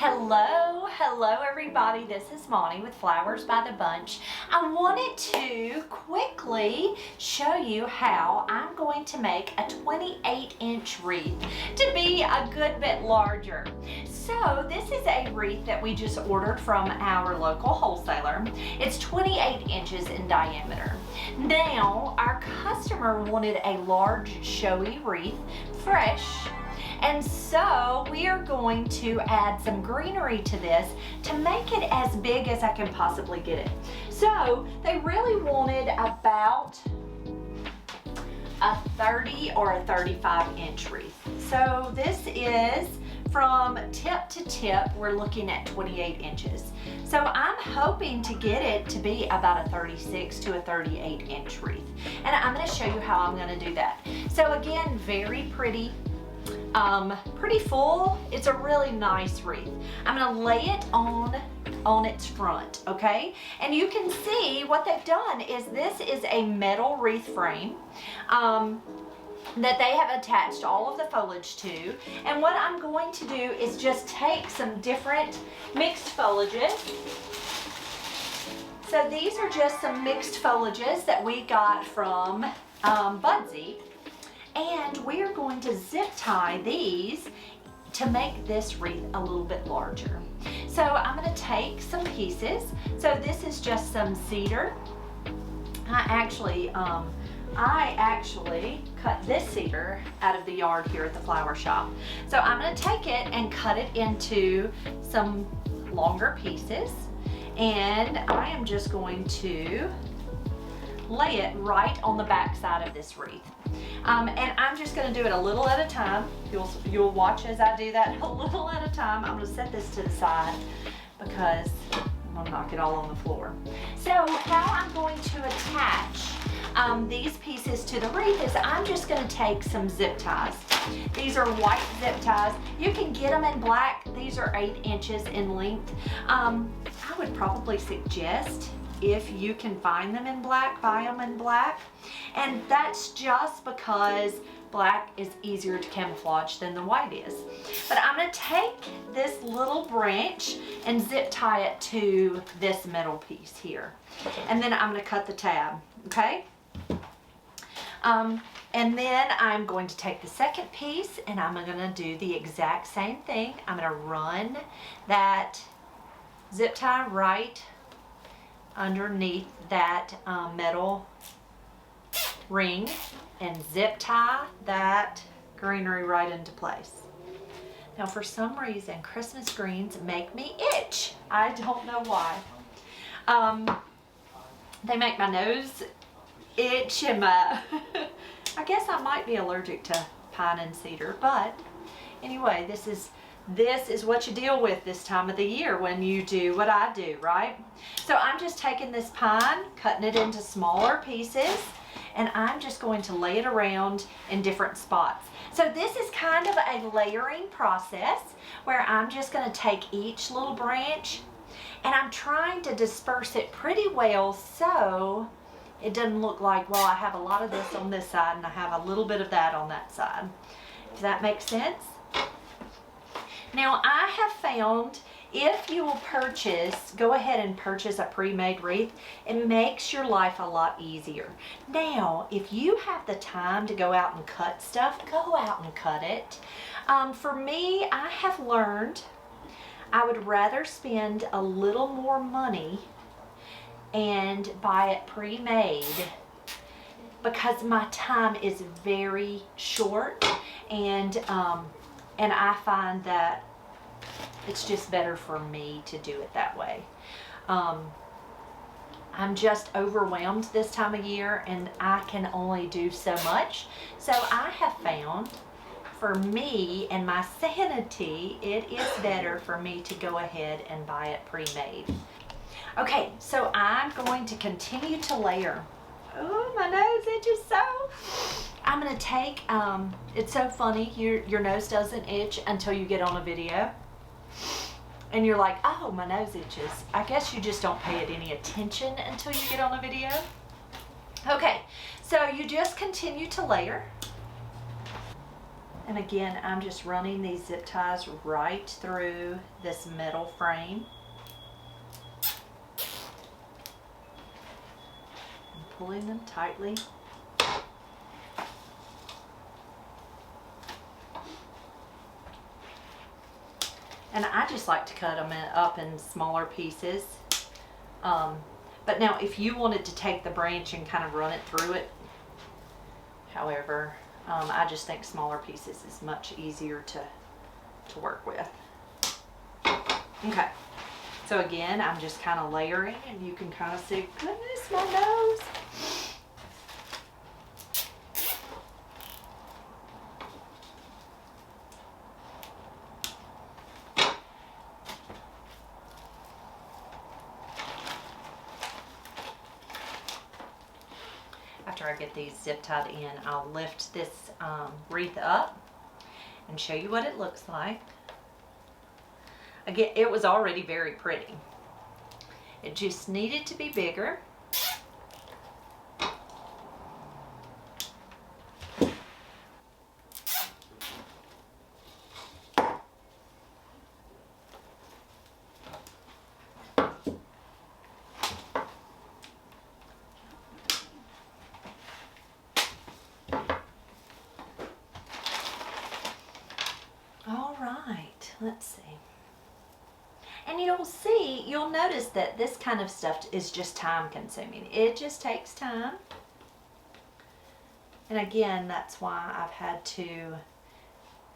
Hello everybody, this is Monty with Flowers by the Bunch. I wanted to quickly show you how I'm going to make a 28-inch wreath to be a good bit larger. So this is a wreath that we just ordered from our local wholesaler. It's 28 inches in diameter. Now, our customer wanted a large showy wreath, fresh, and so we are going to add some greenery to this to make it as big as I can possibly get it. So they really wanted about a 30 or a 35-inch wreath. So this is from tip to tip, we're looking at 28 inches. So I'm hoping to get it to be about a 36 to a 38-inch wreath. And I'm going to show you how I'm going to do that. So again, very pretty. Pretty full. It's a really nice wreath. I'm going to lay it on its front, okay? And you can see what they've done is this is a metal wreath frame that they have attached all of the foliage to. And what I'm going to do is just take some different mixed foliages. So these are just some mixed foliages that we got from Budsy. And we are going to zip tie these to make this wreath a little bit larger. So I'm going to take some pieces. So this is just some cedar. I actually cut this cedar out of the yard here at the flower shop. So I'm going to take it and cut it into some longer pieces. And I am just going to lay it right on the back side of this wreath. And I'm just going to do it a little at a time. You'll watch as I do that a little at a time. I'm going to set this to the side because I'm going to knock it all on the floor. So how I'm going to attach these pieces to the wreath is I'm just going to take some zip ties. These are white zip ties. You can get them in black. These are 8 inches in length. I would probably suggest, if you can find them in black, buy them in black. And that's just because black is easier to camouflage than the white is. But I'm going to take this little branch and zip tie it to this middle piece here. And then I'm going to cut the tab, okay? And then I'm going to take the second piece and I'm going to do the exact same thing. I'm going to run that zip tie right underneath that metal ring and zip tie that greenery right into place. Now for some reason Christmas greens make me itch. I don't know why. They make my nose itch and my I guess I might be allergic to pine and cedar, but anyway, this is what you deal with this time of the year when you do what I do, right? So I'm just taking this pine, cutting it into smaller pieces, and I'm just going to lay it around in different spots. So this is kind of a layering process where I'm just going to take each little branch and I'm trying to disperse it pretty well so it doesn't look like, well, I have a lot of this on this side and I have a little bit of that on that side. Does that make sense? Now I have found if you will go ahead and purchase a pre-made wreath, it makes your life a lot easier. Now, if you have the time to go out and cut stuff, go out and cut it. For me, I have learned I would rather spend a little more money and buy it pre-made because my time is very short and I find that it's just better for me to do it that way. I'm just overwhelmed this time of year and I can only do so much. So I have found for me and my sanity, it is better for me to go ahead and buy it pre-made. Okay, so I'm going to continue to layer. Oh, my nose itches so. I'm going to take, it's so funny, your nose doesn't itch until you get on a video. And you're like, oh, my nose itches. I guess you just don't pay it any attention until you get on a video. Okay, so you just continue to layer. And again, I'm just running these zip ties right through this metal frame. And pulling them tightly. And I just like to cut them up in smaller pieces. But now if you wanted to take the branch and kind of run it through it, however, I just think smaller pieces is much easier to work with. Okay, so again, I'm just kind of layering, and you can kind of see, goodness, my nose. After I get these zip tied in, I'll lift this wreath up and show you what it looks like. Again, it was already very pretty. It just needed to be bigger. All right, let's see. And you'll notice that this kind of stuff is just time consuming. It just takes time. And again, that's why I've had to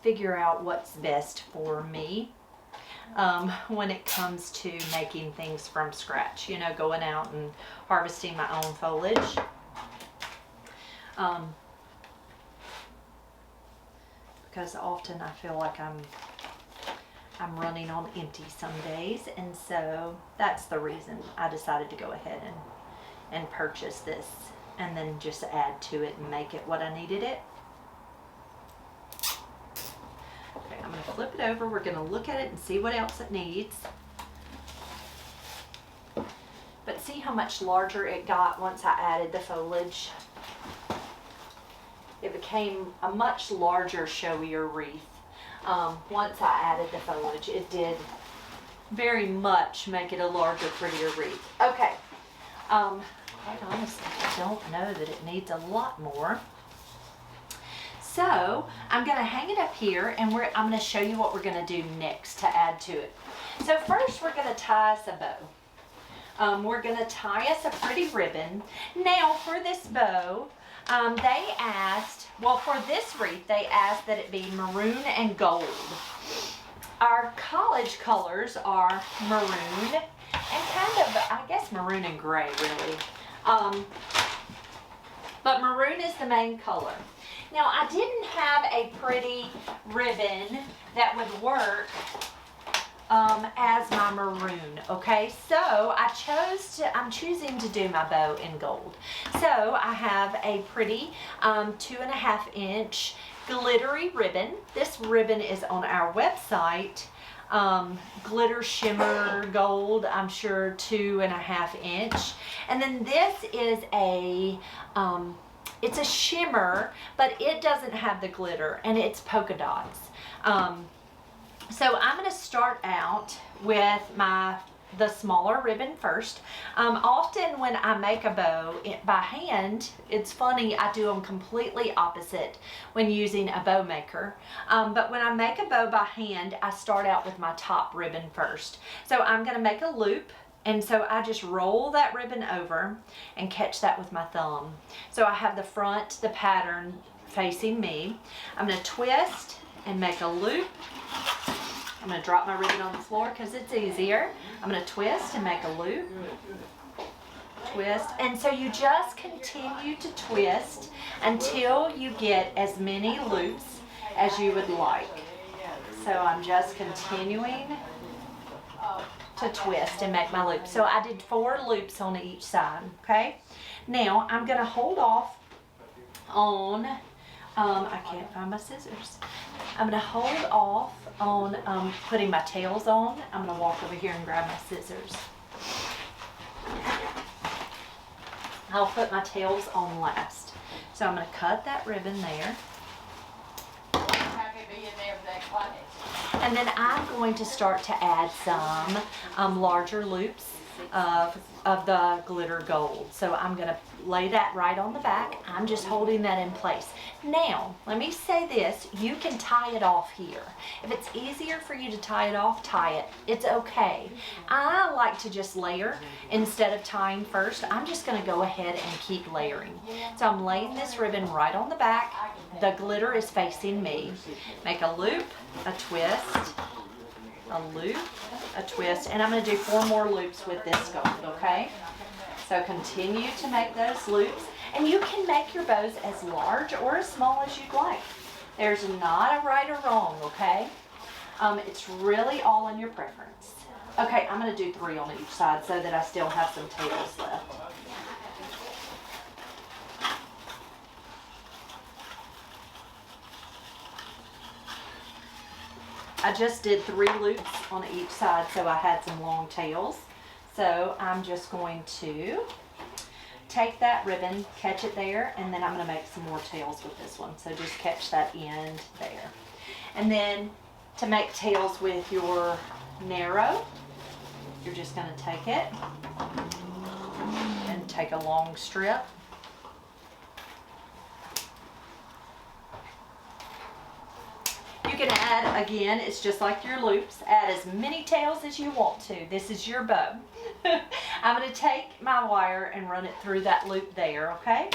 figure out what's best for me when it comes to making things from scratch. You know, going out and harvesting my own foliage. Because often I feel like I'm running on empty some days, and so that's the reason I decided to go ahead and purchase this, and then just add to it and make it what I needed it. Okay, I'm going to flip it over. We're going to look at it and see what else it needs. But see how much larger it got once I added the foliage. It became a much larger, showier wreath. Once I added the foliage, it did very much make it a larger, prettier wreath. Okay, quite honestly, I don't know that it needs a lot more. So I'm going to hang it up here, and I'm going to show you what we're going to do next to add to it. So first, we're going to tie us a bow. We're going to tie us a pretty ribbon. Now, for this bow, they asked, well, for this wreath, they asked that it be maroon and gold. Our college colors are maroon and kind of, I guess, maroon and gray, really. But maroon is the main color. Now, I didn't have a pretty ribbon that would work as my maroon, okay? So I'm choosing to do my bow in gold. So I have a pretty 2.5 inch glittery ribbon. This ribbon is on our website. Glitter shimmer gold, I'm sure 2.5 inch. And then this is it's a shimmer, but it doesn't have the glitter, and it's polka dots. So I'm going to start out with the smaller ribbon first. Often when I make a bow by hand, it's funny, I do them completely opposite when using a bow maker. But when I make a bow by hand, I start out with my top ribbon first. So I'm going to make a loop, and so I just roll that ribbon over and catch that with my thumb. So I have the front, the pattern facing me. I'm going to twist and make a loop. I'm going to drop my ribbon on the floor because it's easier. I'm going to twist and make a loop. Twist. And so you just continue to twist until you get as many loops as you would like. So I'm just continuing to twist and make my loop. So I did 4 loops on each side, okay? Now I'm going to hold off on, I can't find my scissors. I'm going to hold off on putting my tails on. I'm going to walk over here and grab my scissors. I'll put my tails on last. So I'm going to cut that ribbon there. And then I'm going to start to add some larger loops of the glitter gold. So I'm going to lay that right on the back. I'm just holding that in place. Now, let me say this, you can tie it off here. If it's easier for you to tie it off, tie it. It's okay. I like to just layer instead of tying first. I'm just going to go ahead and keep layering. So I'm laying this ribbon right on the back. The glitter is facing me. Make a loop, a twist, a loop, a twist, and I'm going to do 4 more loops with this gold, okay? So continue to make those loops, and you can make your bows as large or as small as you'd like. There's not a right or wrong, okay? It's really all in your preference. Okay, I'm going to do 3 on each side so that I still have some tails left. I just did 3 loops on each side, so I had some long tails. So I'm just going to take that ribbon, catch it there, and then I'm going to make some more tails with this one. So just catch that end there. And then to make tails with your narrow, you're just going to take it and take a long strip. You can add, again, it's just like your loops, add as many tails as you want to. This is your bow. I'm going to take my wire and run it through that loop there, okay?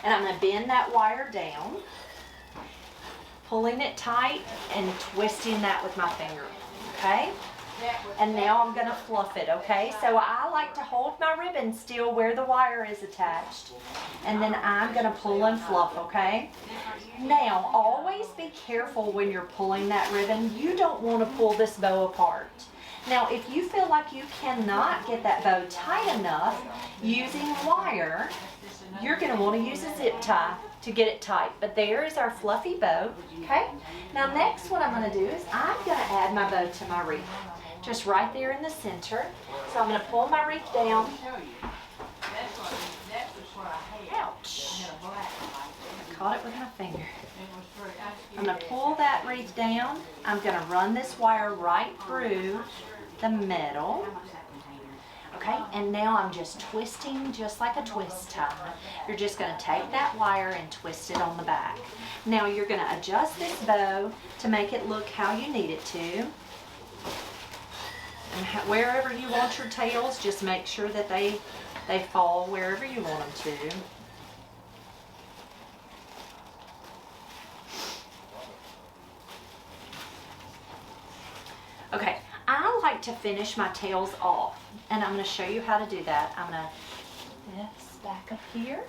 And I'm going to bend that wire down, pulling it tight and twisting that with my finger, okay? And now I'm going to fluff it, okay? So I like to hold my ribbon still where the wire is attached, and then I'm going to pull and fluff, okay? Now, always be careful when you're pulling that ribbon. You don't want to pull this bow apart. Now, if you feel like you cannot get that bow tight enough using wire, you're going to want to use a zip tie to get it tight. But there is our fluffy bow, okay? Now, next what I'm going to do is I'm going to add my bow to my wreath, just right there in the center. So I'm going to pull my wreath down. Ouch. I caught it with my finger. I'm going to pull that wreath down. I'm going to run this wire right through the middle. Okay, and now I'm just twisting just like a twist tie. You're just going to take that wire and twist it on the back. Now you're going to adjust this bow to make it look how you need it to. And wherever you want your tails, just make sure that they fall wherever you want them to. Okay, I like to finish my tails off, and I'm going to show you how to do that. I'm going to this back up here.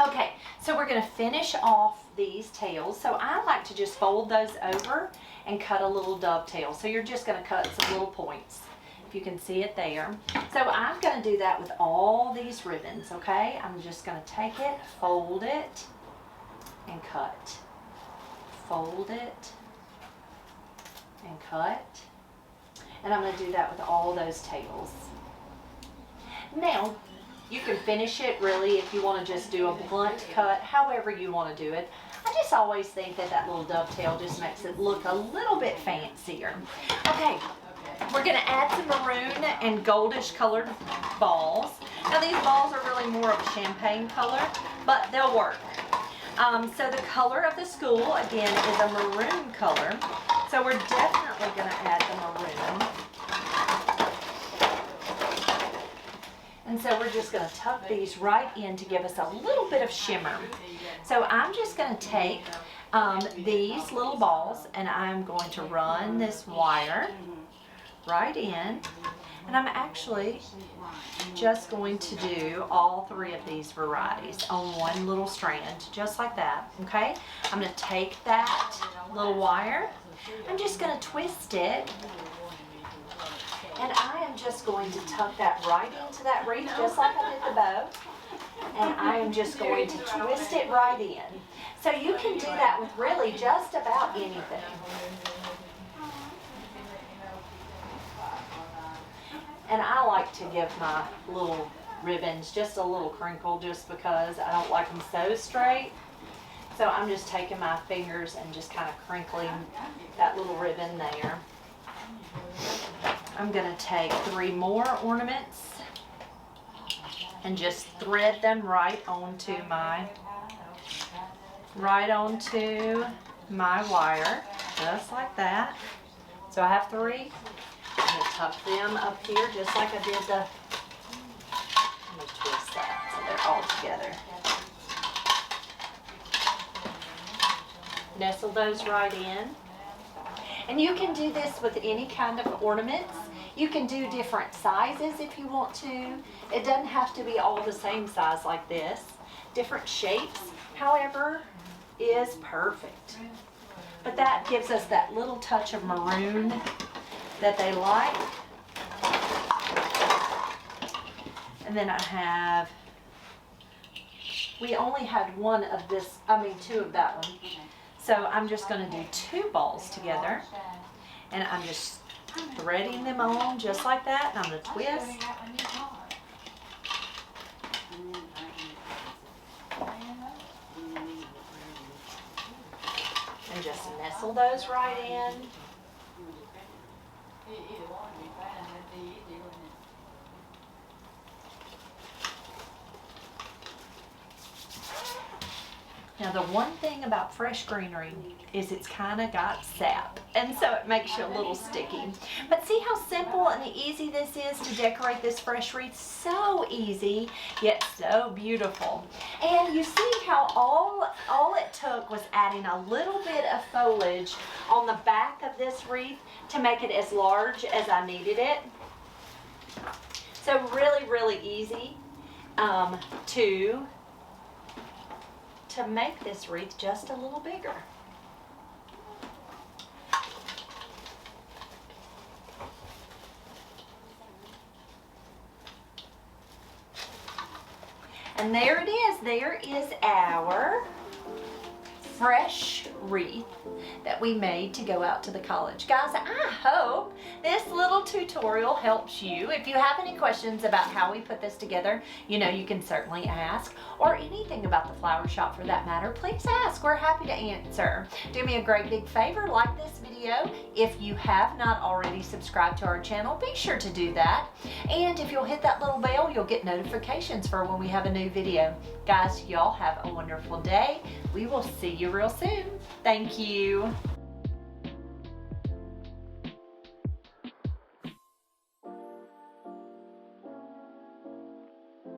Okay, so we're going to finish off these tails. So I like to just fold those over and cut a little dovetail. So you're just going to cut some little points, if you can see it there. So I'm going to do that with all these ribbons, okay? I'm just going to take it, fold it, and cut. Fold it, and cut. And I'm going to do that with all those tails. Now, you can finish it really if you want to just do a blunt cut, however you want to do it. I just always think that that little dovetail just makes it look a little bit fancier. Okay, we're going to add some maroon and goldish colored balls. Now these balls are really more of a champagne color, but they'll work. So the color of the school, again, is a maroon color. So we're definitely going to add the maroon. And so we're just going to tuck these right in to give us a little bit of shimmer. So I'm just going to take these little balls and I'm going to run this wire right in. And I'm actually just going to do all 3 of these varieties on one little strand, just like that, okay? I'm going to take that little wire, I'm just going to twist it, and I am just going to tuck that right into that wreath, just like I did the bow, and I am just going to twist it right in. So you can do that with really just about anything. And I like to give my little ribbons just a little crinkle just because I don't like them so straight. So I'm just taking my fingers and just kind of crinkling that little ribbon there. I'm gonna take 3 more ornaments and just thread them right onto my wire, just like that. So I have 3. I'm gonna tuck them up here just like I did the, I'm gonna twist that so they're all together. Nestle those right in. And you can do this with any kind of ornaments. You can do different sizes if you want to. It doesn't have to be all the same size like this. Different shapes, however, is perfect. But that gives us that little touch of maroon that they like. And then we only had 1 of this, 2 of that one. So I'm just going to do 2 balls together, and I'm just threading them on just like that, and I'm going to twist. And just nestle those right in. Now the one thing about fresh greenery is it's kind of got sap, and so it makes you a little sticky. But see how simple and easy this is to decorate this fresh wreath? So easy, yet so beautiful. And you see how all it took was adding a little bit of foliage on the back of this wreath to make it as large as I needed it. So really, really easy to make this wreath just a little bigger. And there it is. There is our fresh wreath that we made to go out to the college. Guys, I hope this little tutorial helps you. If you have any questions about how we put this together, you can certainly ask, or anything about the flower shop for that matter, please ask. We're happy to answer. Do me a great big favor, like this video. If you have not already subscribed to our channel, be sure to do that. And if you'll hit that little bell, you'll get notifications for when we have a new video. Guys, y'all have a wonderful day. We will see you real soon. Thank you.